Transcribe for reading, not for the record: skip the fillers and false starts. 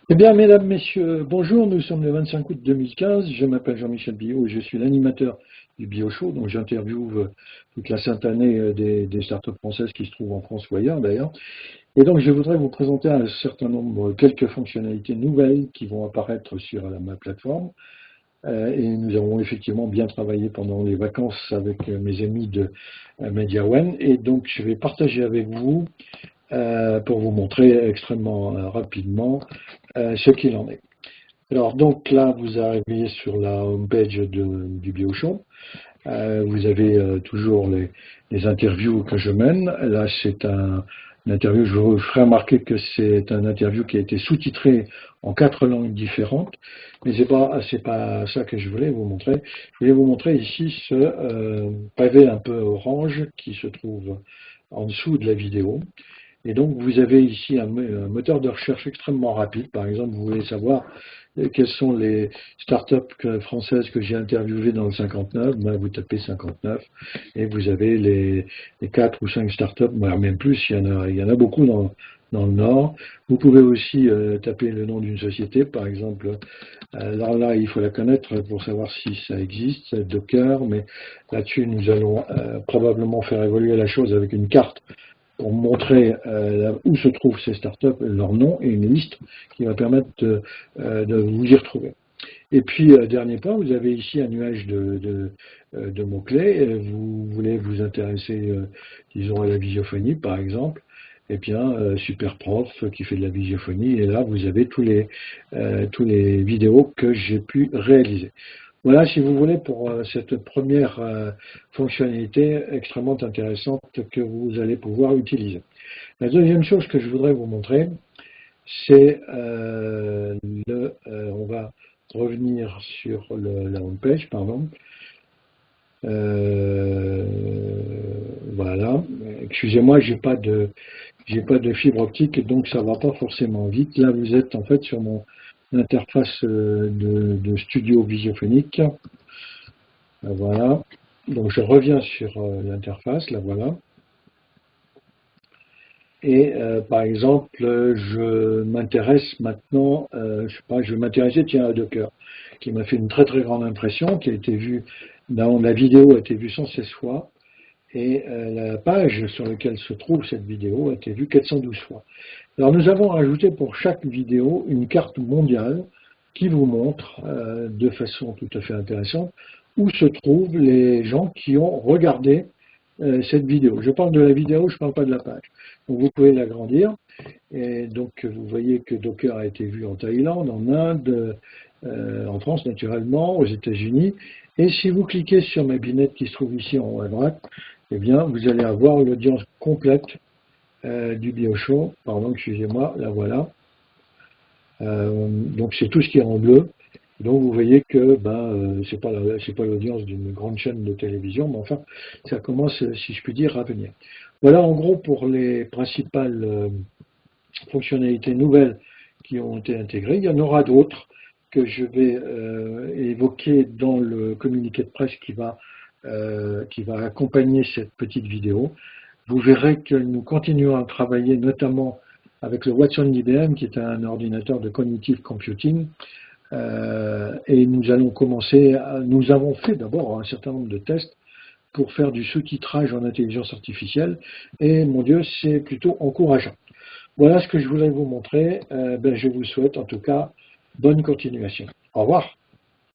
Eh bien, mesdames, messieurs, bonjour, nous sommes le 25 août 2015, je m'appelle Jean-Michel Billot et je suis l'animateur du Bio Show, donc j'interviewe toute la sainte année des startups françaises qui se trouvent en France ou ailleurs d'ailleurs. Et donc je voudrais vous présenter un certain nombre, quelques fonctionnalités nouvelles qui vont apparaître sur ma plateforme. Et nous avons effectivement bien travaillé pendant les vacances avec mes amis de MediaOne, et donc je vais partager avec vous pour vous montrer extrêmement rapidement ce qu'il en est. Alors donc là, vous arrivez sur la homepage du BioShow. Vous avez toujours les interviews que je mène. Là, c'est une interview, je vous ferai remarquer que c'est un interview qui a été sous-titré en 4 langues différentes, mais c'est pas ça que je voulais vous montrer. Je voulais vous montrer ici ce pavé un peu orange qui se trouve en dessous de la vidéo. Et donc, vous avez ici un moteur de recherche extrêmement rapide. Par exemple, vous voulez savoir quelles sont les startups françaises que j'ai interviewées dans le 59. Ben, vous tapez 59 et vous avez les 4 ou 5 startups, même plus, il y en a beaucoup dans le Nord. Vous pouvez aussi taper le nom d'une société, par exemple. Alors là, il faut la connaître pour savoir si ça existe, c'est Docker, mais là-dessus, nous allons probablement faire évoluer la chose avec une carte pour montrer où se trouvent ces startups, leur nom et une liste qui va permettre de vous y retrouver. Et puis, dernier point, vous avez ici un nuage de mots-clés. Vous voulez vous intéresser, disons, à la visiophonie, par exemple. Eh bien, Superprof qui fait de la visiophonie, et là, vous avez tous les vidéos que j'ai pu réaliser. Voilà, si vous voulez, pour cette première fonctionnalité extrêmement intéressante que vous allez pouvoir utiliser. La deuxième chose que je voudrais vous montrer, c'est on va revenir sur la home page, pardon. Voilà. Excusez-moi, j'ai pas de fibre optique, et donc ça va pas forcément vite. Là, vous êtes en fait sur mon interface de studio visiophonique. Voilà. Donc je reviens sur l'interface, la voilà. Et par exemple, je m'intéresse maintenant, je sais pas, je vais m'intéresser, tiens, à Docker, qui m'a fait une très très grande impression, qui a été vue, la vidéo a été vue 116 fois, et la page sur laquelle se trouve cette vidéo a été vue 412 fois. Alors nous avons rajouté pour chaque vidéo une carte mondiale qui vous montre de façon tout à fait intéressante où se trouvent les gens qui ont regardé cette vidéo. Je parle de la vidéo, je ne parle pas de la page. Donc vous pouvez l'agrandir. Et donc vous voyez que Docker a été vu en Thaïlande, en Inde, en France naturellement, aux États-Unis. Et si vous cliquez sur ma binette qui se trouve ici en haut à droite, eh bien vous allez avoir l'audience complète du BioShow. Pardon, excusez-moi, la voilà. Donc c'est tout ce qui est en bleu. Donc vous voyez que c'est pas l'audience d'une grande chaîne de télévision, mais enfin ça commence, si je puis dire, à venir. Voilà en gros pour les principales fonctionnalités nouvelles qui ont été intégrées. Il y en aura d'autres que je vais évoquer dans le communiqué de presse qui va accompagner cette petite vidéo. Vous verrez que nous continuons à travailler notamment avec le Watson d'IBM, qui est un ordinateur de cognitive computing, et nous allons commencer, nous avons fait d'abord un certain nombre de tests pour faire du sous-titrage en intelligence artificielle, et mon Dieu, c'est plutôt encourageant. Voilà ce que je voulais vous montrer. Je vous souhaite en tout cas bonne continuation. Au revoir.